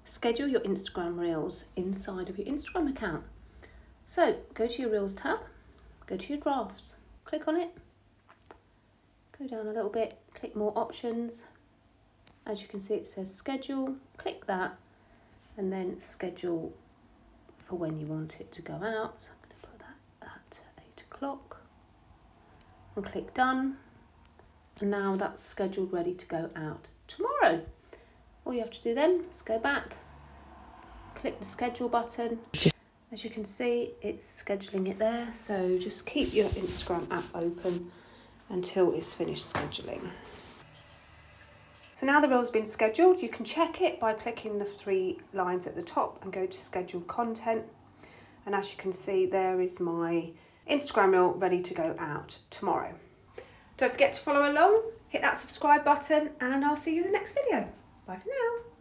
schedule your Instagram Reels inside of your Instagram account. So go to your Reels tab, go to your drafts, click on it, go down a little bit, click more options. As you can see, it says schedule, click that, and then schedule for when you want it to go out. So I'm going to put that at 8 o'clock and click done. And now that's scheduled, ready to go out tomorrow. All you have to do then is go back, click the schedule button. As you can see, it's scheduling it there. So just keep your Instagram app open until it's finished scheduling. So now the reel's been scheduled, you can check it by clicking the 3 lines at the top and go to scheduled content. And as you can see, there is my Instagram reel ready to go out tomorrow. Don't forget to follow along, hit that subscribe button, and I'll see you in the next video. Bye for now.